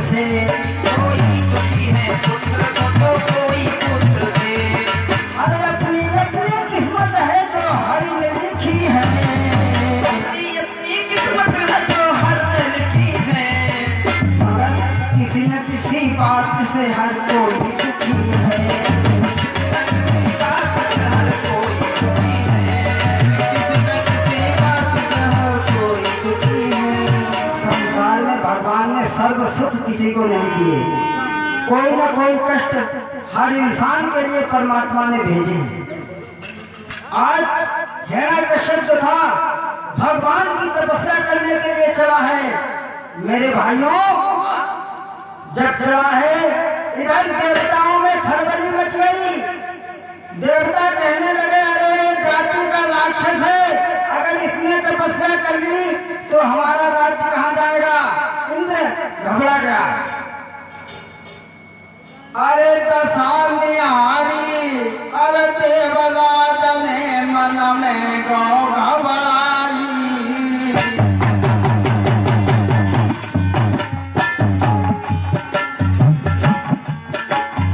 से, कोई दुखी है पुत्र को तो कोई पुत्र से। अरे अपनी अपनी किस्मत है जो हरि ने लिखी है, अपनी अपनी किस्मत है जो हर ने लिखी है। मगर किसी न किसी बात से हर कोई सुखी है। किसी न किसी बात से हर कोई दुखी है, किसी न किसी बात से हर कोई दुखी है। संसार में भगवान ने सर्व सुख किसी को नहीं दिए, कोई न कोई कष्ट हर इंसान के लिए परमात्मा ने भेजे। आज हिरण्यकश्यप जो था भगवान की तपस्या करने के लिए चला है। मेरे भाइयों, जब चला है इधर देवताओं में खलबली मच गई। देवता कहने लगे अरे जाति का राक्षस है, अगर इसने तपस्या कर ली तो हमारा राज्य कहाँ जाएगा। इंद्र घबरा गया। अरे दशानिहारी अरे देवराज ने मन में गौ घबराई।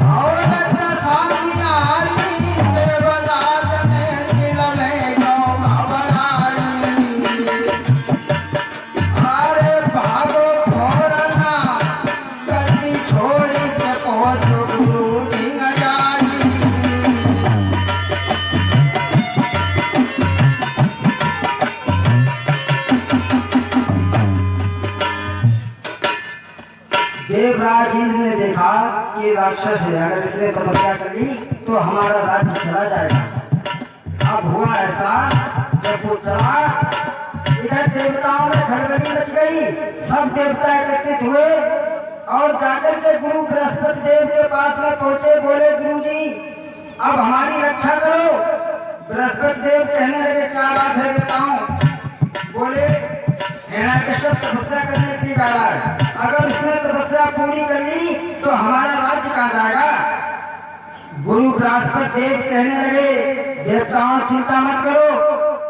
और दशानिहारी देवराज ने दिल में गौ घबराई। अरे भागो फोरना गद्दी छोड़ी के पहुंच गुरु की न जाई। देवराज इंद्र ने देखा कि राक्षस है, अगर इसने तपस्या कर ली तो हमारा राज्य चला जाएगा। अब हुआ ऐसा, जब वो चला इधर देवताओं में खलबली मच गई। सब देवता एकत्रित हुए और जाकर के गुरु बृहस्पति देव के पास में पहुंचे। बोले गुरु जी अब हमारी रक्षा करो। बृहस्पति देव कहने लगे क्या बात है देवताओं। बोले हिरण्यकश्यप तपस्या करने के लिए जा रहा है, अगर उसने तपस्या पूरी कर ली तो हमारा राज्य कहाँ जाएगा। गुरु बृहस्पति देव कहने लगे देवताओं चिंता मत करो,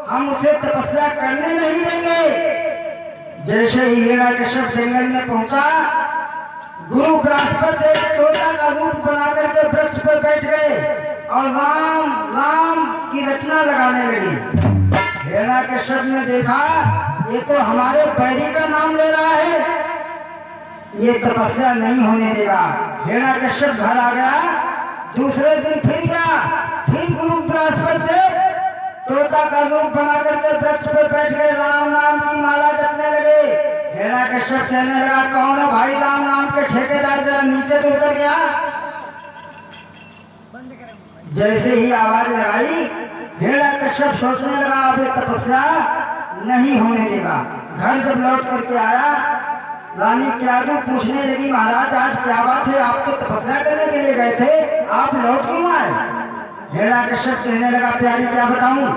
हम उसे तपस्या करने नहीं देंगे। जैसे ही हिरण्यकश्यप जंगल में पहुंचा, गुरु बृहस्पति देव तोता का रूप बना करके वृक्ष पर बैठ गए और राम राम की रचना लगाने लगी। हिरण्यकश्यप ने देखा ये तो हमारे बैरी का नाम ले रहा है, ये तपस्या नहीं होने देगा। हिरण्यकश्यप घर आ गया। दूसरे दिन फिर गया, फिर गुरु बृहस्पति देव तोता का रूप बना करके वृक्ष पर बैठ गए, राम नाम की माला जपने लगे। हिरण्यकश्यप कहने लगा कौन है भाई राम नाम के ठेकेदार, जरा नीचे तो उतर गया। जैसे ही आवाज लगाई हिरण्यकश्यप सोचने लगा अब ये तपस्या नहीं होने देगा। घर जब लौट करके आया, रानी क्यादू पूछने लगी महाराज आज क्या बात है, आप तो तपस्या करने के लिए गए थे, आप लौट क्यों आए। हिरण्यकश्यप कहने लगा प्यारी क्या बताऊं,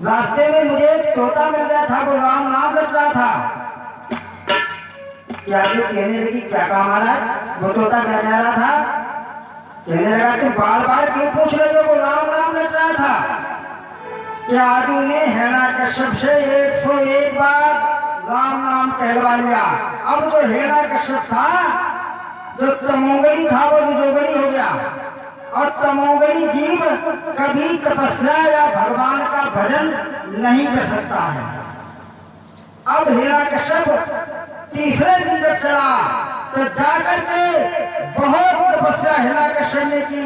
रास्ते में मुझे एक तोता मिल गया था, वो राम नाम रट रहा था। क्यादू कहने लगी क्या कहा महाराज, वो तोता क्या कह रहा था। कहने लगा तुम बार बार क्यों पूछ रहे हो, वो राम नाम रट रहा था। क्यादू ने हिरण्यकश्यप से 101 बार राम नाम कहलवा लिया। अब जो हिरण्यकश्यप था, जो तमोगणी था वो दुजोगणी हो गया, और तमोगणी जीव कभी तपस्या या भगवान का भजन नहीं कर सकता है। अब हिरण्यकश्यप तीसरे दिन जब चला तो जाकर के बहुत तपस्या हिरण्यकश्यप ने की।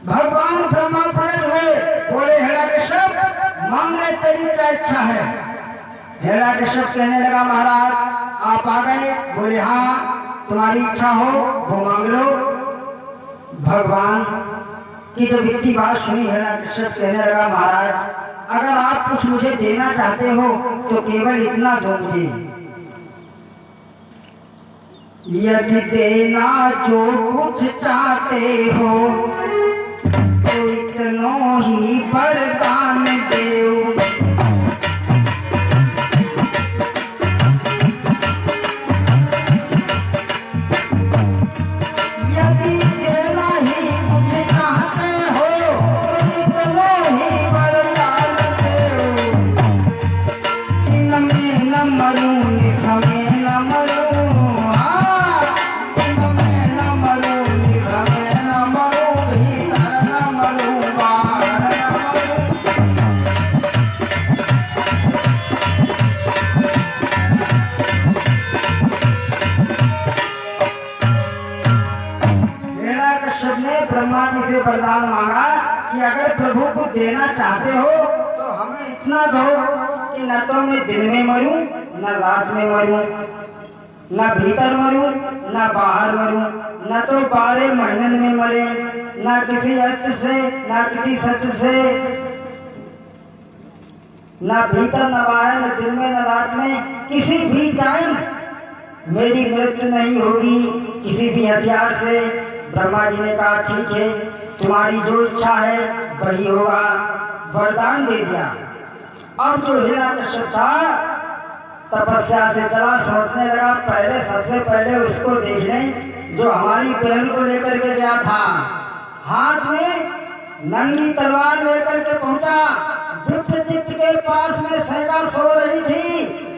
भगवान ब्रह्मा प्रकट हुए, बोले हिरण्यकश्यप मांग ले तेरी क्या इच्छा है। हिरण्यकश्यप कहने लगा महाराज आप आ गए, बोले हाँ तुम्हारी इच्छा हो वो मांग लो। भगवान की जब इतनी बात सुनी हिरण्यकश्यप कहने लगा महाराज अगर आप कुछ मुझे देना चाहते हो तो केवल इतना दो मुझे, यदि देना जो कुछ चाहते हो तो इतनो ही वरदान देओ। यदि देना ही कुछ चाहते हो तो इतनो ही वरदान देओ। दिन में न मरूं निस में न मरूं, वरदान मांगा कि अगर प्रभु को देना चाहते हो तो हमें इतना दो कि न तो मैं दिन में मरूं न रात में मरूं, न भीतर मरूं न बाहर मरूं, न तो 12 महीनों में मरे, न किसी अस्त्र से न किसी शस्त्र से, न भीतर न बाहर, न दिन में न रात में, किसी भी टाइम मेरी मृत्यु नहीं होगी किसी भी हथियार से। ब्रह्मा जी ने कहा ठीक है, तुम्हारी जो इच्छा है वही होगा, वरदान दे दिया। अब जो हिरण्यकश्यप था तपस्या से चला, सोचने लगा पहले सबसे पहले उसको देख लें जो हमारी बहन को लेकर के गया था। हाथ में नंगी तलवार लेकर के पहुंचा, विप्रचित्त के पास में सैका सो रही थी।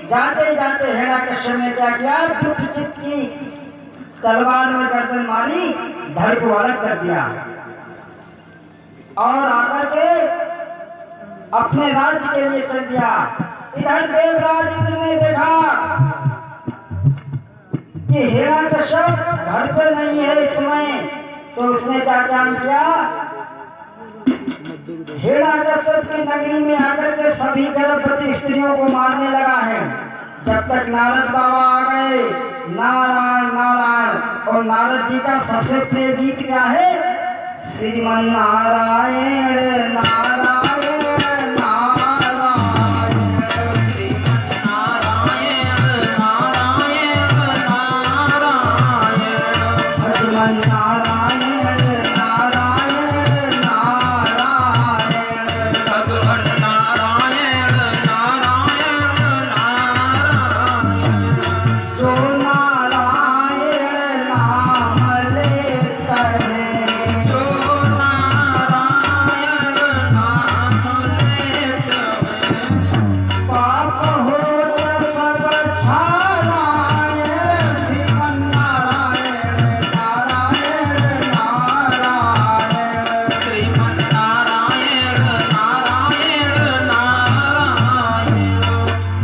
जाते जाते हिरण्यकश्यप ने क्या किया, विप्रचित्त की तलवार में गर्दन मारी, धड़ को अलग कर दिया और आकर के अपने राज्य के लिए चल दिया। इधर देवराज इंद्र ने देखा कि हिरण्यकश्यप घर पे नहीं है इस समय, तो उसने क्या काम किया, हिरण्यकश्यप की नगरी में आकर के सभी गर्भवती स्त्रियों को मारने लगा है। जब तक नारद बाबा आ गए, नारायण नारायण, और नारद जी का सबसे प्रिय गीत क्या है, श्रीमन नारायण नारायण नारायण, श्रीमन नारायण नारायण नारायण, श्रीमन नारायण नारायण नारायण, भगवान नारायण नारायण नारायण, जो नारायण नाम लेता है, जो नारायण नाम लेता है, पाप होत सब छारायण, श्रीमन नारायण नारायण नारायण, श्रीमन नारायण नारायण नारायण,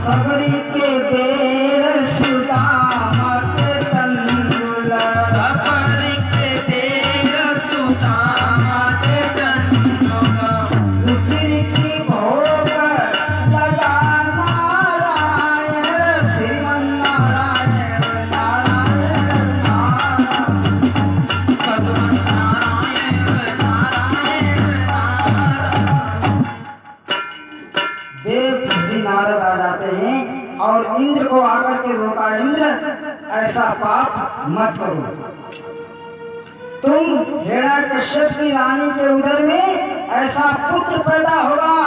सबरी के बेर सुदामक तंदुल, सपरिक तेर सुदामक तंदुल, रुचिर की भोग लगा नारायण, श्रीमन नारायण नारायण नारायण, भगवान नारायण नारायण नारायण। देव श्री नारद आ जाते हैं और इंद्र को आकर के रोका, इंद्र ऐसा पाप मत करो, तुम हिरण्यकश्यप की रानी के उदर में ऐसा पुत्र पैदा होगा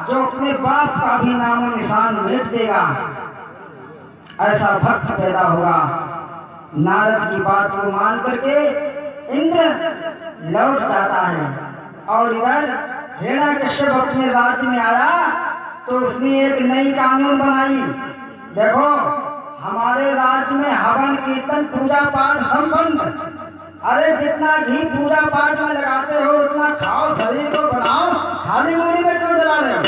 जो अपने बाप का भी नामो निशान मिट देगा, ऐसा भक्त पैदा होगा। नारद की बात को मान करके इंद्र लौट जाता है और इधर हिरण्यकश्यप अपने राज्य में आया तो उसने एक नई कानून बनाई। देखो हमारे राज्य में हवन कीर्तन पूजा पाठ संपन्न, अरे जितना घी पूजा पाठ में लगाते हो उतना खाओ, शरीर को बनाओ, खाली मुड़ी में क्यों जला रहे हो।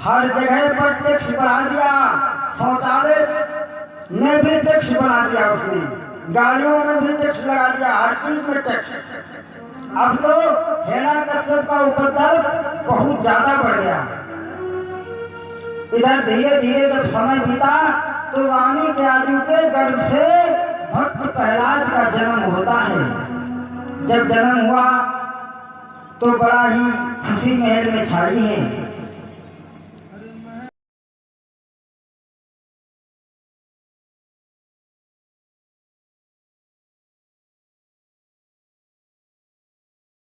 हर जगह पर टैक्स बढ़ा दिया, शौचालय में भी टैक्स बढ़ा दिया उसने, गाड़ियों में भी टैक्स लगा दिया, हर चीज में टैक्स। अब तो हिरण्यकश्यप का उपद्रव बहुत ज्यादा बढ़ गया। इधर धीरे धीरे जब समय बीता तो रानी केयादु के गर्भ से भक्त प्रहलाद का जन्म होता है। जब जन्म हुआ तो बड़ा ही खुशी महल में छाई है।